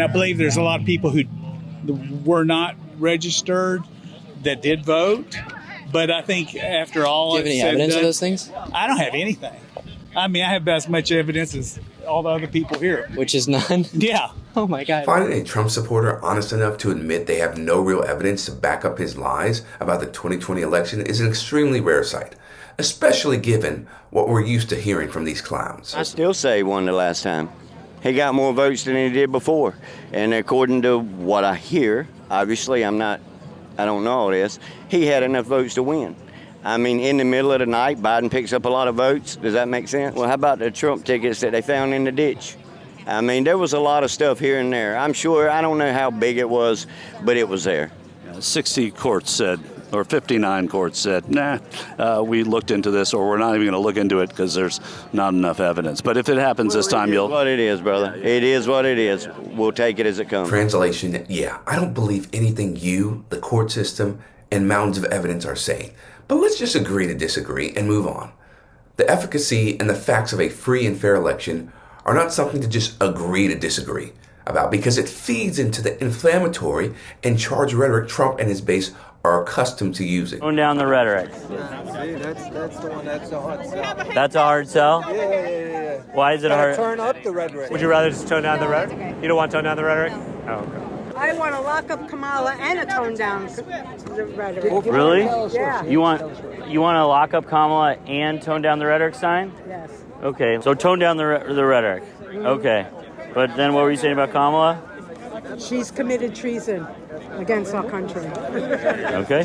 I believe there's a lot of people who were not registered that did vote, but I think after all, do you have any evidence of those things? I don't have anything. I mean, I have as much evidence as all the other people here. Which is none? Yeah. Oh my God. Finding a Trump supporter honest enough to admit they have no real evidence to back up his lies about the 2020 election is an extremely rare sight, especially given what we're used to hearing from these clowns. I still say he won the last time. He got more votes than he did before. And according to what I hear, obviously I don't know all this, he had enough votes to win. I mean, in the middle of the night, Biden picks up a lot of votes. Does that make sense? Well, how about the Trump tickets that they found in the ditch? I mean, there was a lot of stuff here and there. I'm sure, I don't know how big it was, but it was there. 60 courts said, or 59 courts said, we looked into this, or we're not even going to look into it because there's not enough evidence. But if it happens this time, you'll... It is what it is, brother. It is what it is. We'll take it as it comes. Translation, I don't believe anything you, the court system, and mountains of evidence are saying. But let's just agree to disagree and move on. The efficacy and the facts of a free and fair election are not something to just agree to disagree about, because it feeds into the inflammatory and charged rhetoric Trump and his base are accustomed to using. Tone down the rhetoric. See, that's the one, that's a hard sell. That's a hard sell? Yeah. Why is it hard? Turn up the rhetoric. Would you rather just tone down the rhetoric? You don't want to tone down the rhetoric? Oh, okay. I want to lock up Kamala and a tone down the rhetoric. Really? Yeah. You want to lock up Kamala and tone down the rhetoric sign? Yes. Okay, so tone down the rhetoric. Okay. But then what were you saying about Kamala? She's committed treason against our country. Okay,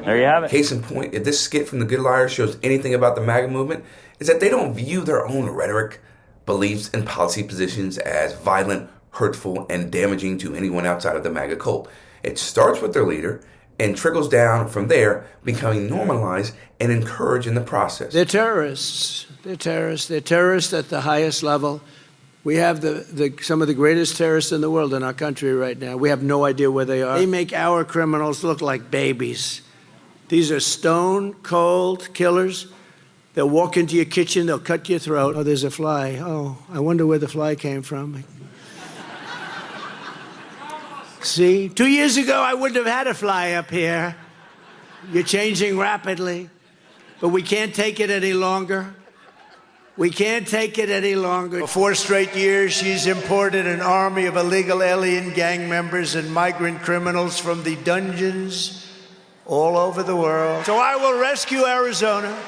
there you have it. Case in point, if this skit from The Good Liar shows anything about the MAGA movement, is that they don't view their own rhetoric, beliefs, and policy positions as violent, hurtful, and damaging to anyone outside of the MAGA cult. It starts with their leader and trickles down from there, becoming normalized and encouraged in the process. They're terrorists. They're terrorists. They're terrorists at the highest level. We have some of the greatest terrorists in the world in our country right now. We have no idea where they are. They make our criminals look like babies. These are stone-cold killers. They'll walk into your kitchen, they'll cut your throat. Oh, there's a fly. Oh, I wonder where the fly came from. See, 2 years ago, I wouldn't have had a fly up here. You're changing rapidly, but we can't take it any longer. We can't take it any longer. For 4 straight years, she's imported an army of illegal alien gang members and migrant criminals from the dungeons all over the world. So I will rescue Arizona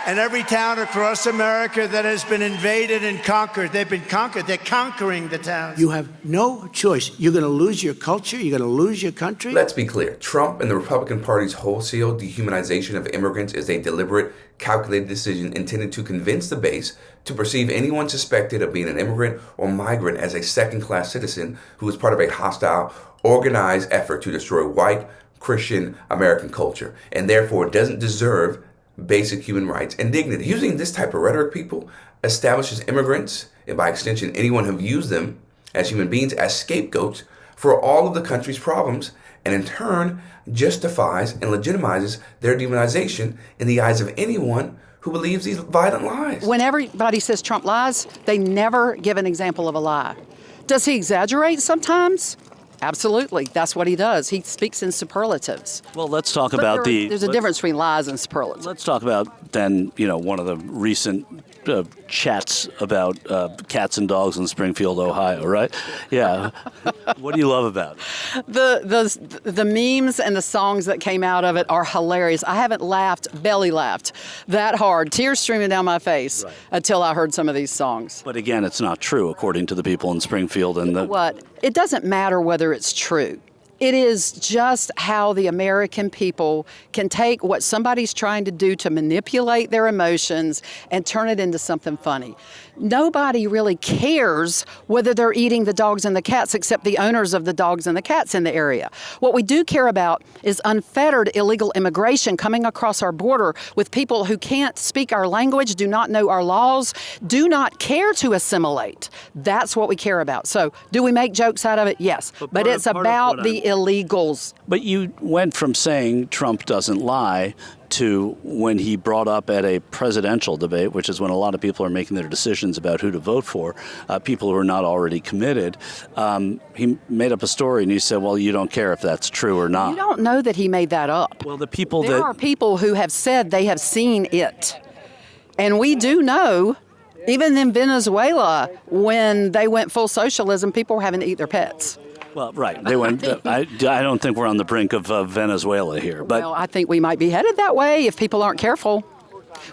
and every town across America that has been invaded and conquered. They've been conquered. They're conquering the towns. You have no choice. You're going to lose your culture. You're going to lose your country. Let's be clear. Trump and the Republican Party's wholesale dehumanization of immigrants is a deliberate, calculated decision intended to convince the base to perceive anyone suspected of being an immigrant or migrant as a second-class citizen who is part of a hostile, organized effort to destroy white, Christian, American culture, and therefore doesn't deserve basic human rights and dignity. Using this type of rhetoric, people, establishes immigrants, and by extension anyone who views them as human beings, as scapegoats for all of the country's problems, and in turn justifies and legitimizes their demonization in the eyes of anyone who believes these violent lies. When everybody says Trump lies, they never give an example of a lie. Does he exaggerate sometimes? Absolutely. That's what he does. He speaks in superlatives. Well, let's talk about there's a difference between lies and superlatives. Let's talk about then, one of the recent chats about cats and dogs in Springfield, Ohio, right? Yeah. What do you love about it? The memes and the songs that came out of it are hilarious. I haven't belly laughed that hard, tears streaming down my face until I heard some of these songs. But again, it's not true, according to the people in Springfield. And what? It doesn't matter whether it's true. It is just how the American people can take what somebody's trying to do to manipulate their emotions and turn it into something funny. Nobody really cares whether they're eating the dogs and the cats except the owners of the dogs and the cats in the area. What we do care about is unfettered illegal immigration coming across our border with people who can't speak our language, do not know our laws, do not care to assimilate. That's what we care about. So do we make jokes out of it? Yes. But it's about the illegals. But you went from saying Trump doesn't lie to when he brought up at a presidential debate, which is when a lot of people are making their decisions about who to vote for, people who are not already committed. He made up a story and he said, well, you don't care if that's true or not. You don't know that he made that up. Well, the people there are people who have said they have seen it. And we do know, even in Venezuela, when they went full socialism, people were having to eat their pets. Well, right. They went. I don't think we're on the brink of Venezuela here. But well, I think we might be headed that way if people aren't careful.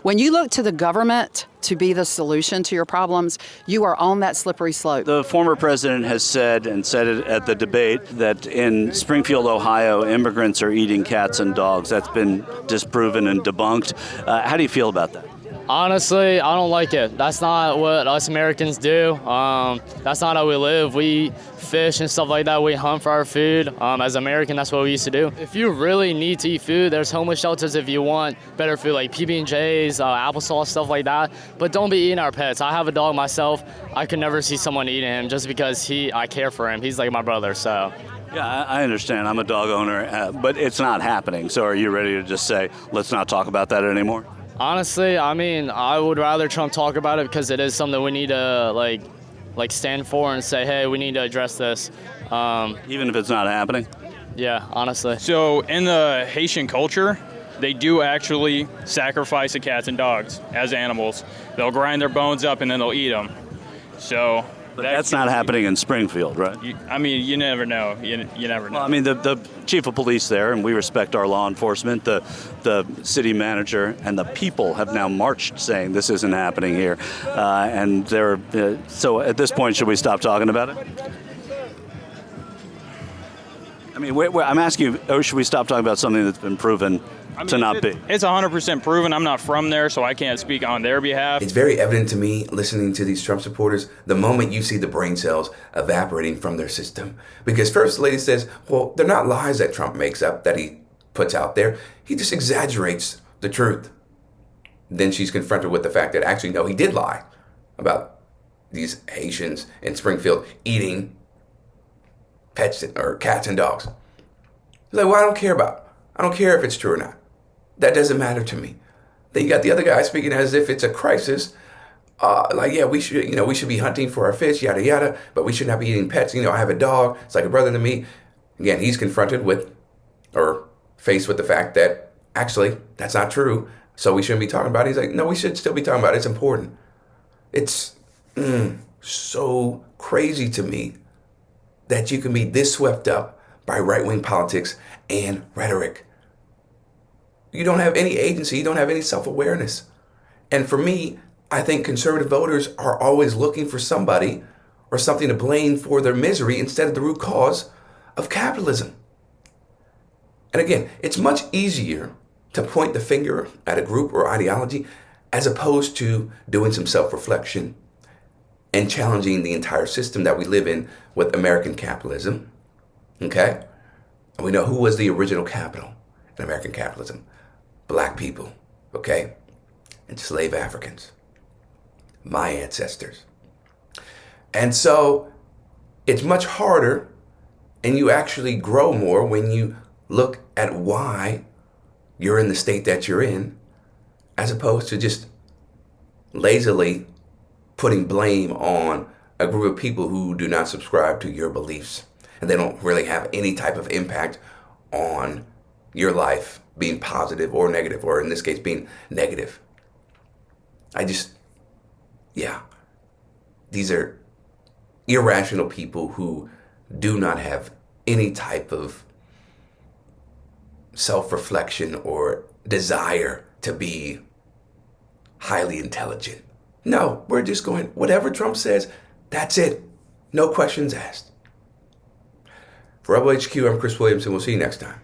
When you look to the government to be the solution to your problems, you are on that slippery slope. The former president has said, and said it at the debate, that in Springfield, Ohio, immigrants are eating cats and dogs. That's been disproven and debunked. How do you feel about that? Honestly, I don't like it. That's not what us Americans do. That's not how we live. We fish and stuff like that. We hunt for our food. As American, that's what we used to do. If you really need to eat food, there's homeless shelters if you want better food, like PB&J's, applesauce, stuff like that. But don't be eating our pets. I have a dog myself. I could never see someone eating him just because I care for him. He's like my brother, so. Yeah, I understand. I'm a dog owner, but it's not happening. So are you ready to just say, let's not talk about that anymore? Honestly, I mean, I would rather Trump talk about it because it is something we need to like stand for and say, hey, we need to address this. Even if it's not happening? Yeah, honestly. So in the Haitian culture, they do actually sacrifice the cats and dogs as animals. They'll grind their bones up and then they'll eat them. So but that's not happening in Springfield, right? I mean, you never know. You never know. Well, I mean, the chief of police there, and we respect our law enforcement, the city manager, and the people have now marched saying this isn't happening here. And they're so at this point, should we stop talking about it? I mean, I'm asking you, should we stop talking about something that's been proven to not be? It's 100% proven. I'm not from there, so I can't speak on their behalf. It's very evident to me, listening to these Trump supporters, the moment you see the brain cells evaporating from their system. Because first the lady says, well, they're not lies that Trump makes up, that he puts out there. He just exaggerates the truth. Then she's confronted with the fact that actually, no, he did lie about these Haitians in Springfield eating pets or cats and dogs. He's like, well, I don't care if it's true or not. That doesn't matter to me. Then you got the other guy speaking as if it's a crisis. Yeah, we should be hunting for our fish, yada, yada, but we should not be eating pets. I have a dog. It's like a brother to me. Again, he's confronted with, or faced with the fact that actually that's not true. So we shouldn't be talking about it. He's like, no, we should still be talking about it. It's important. It's so crazy to me that you can be this swept up by right-wing politics and rhetoric. You don't have any agency. You don't have any self-awareness. And for me, I think conservative voters are always looking for somebody or something to blame for their misery instead of the root cause of capitalism. And again, it's much easier to point the finger at a group or ideology as opposed to doing some self-reflection and challenging the entire system that we live in with American capitalism. Okay? And we know who was the original capital in American capitalism. Black people, okay? Enslaved Africans. My ancestors. And so it's much harder, and you actually grow more when you look at why you're in the state that you're in, as opposed to just lazily putting blame on a group of people who do not subscribe to your beliefs. And they don't really have any type of impact on your life being positive or negative, or in this case, being negative. These are irrational people who do not have any type of self-reflection or desire to be highly intelligent. No, we're just going, whatever Trump says, that's it. No questions asked. For Rebel HQ, I'm Chris Williamson. We'll see you next time.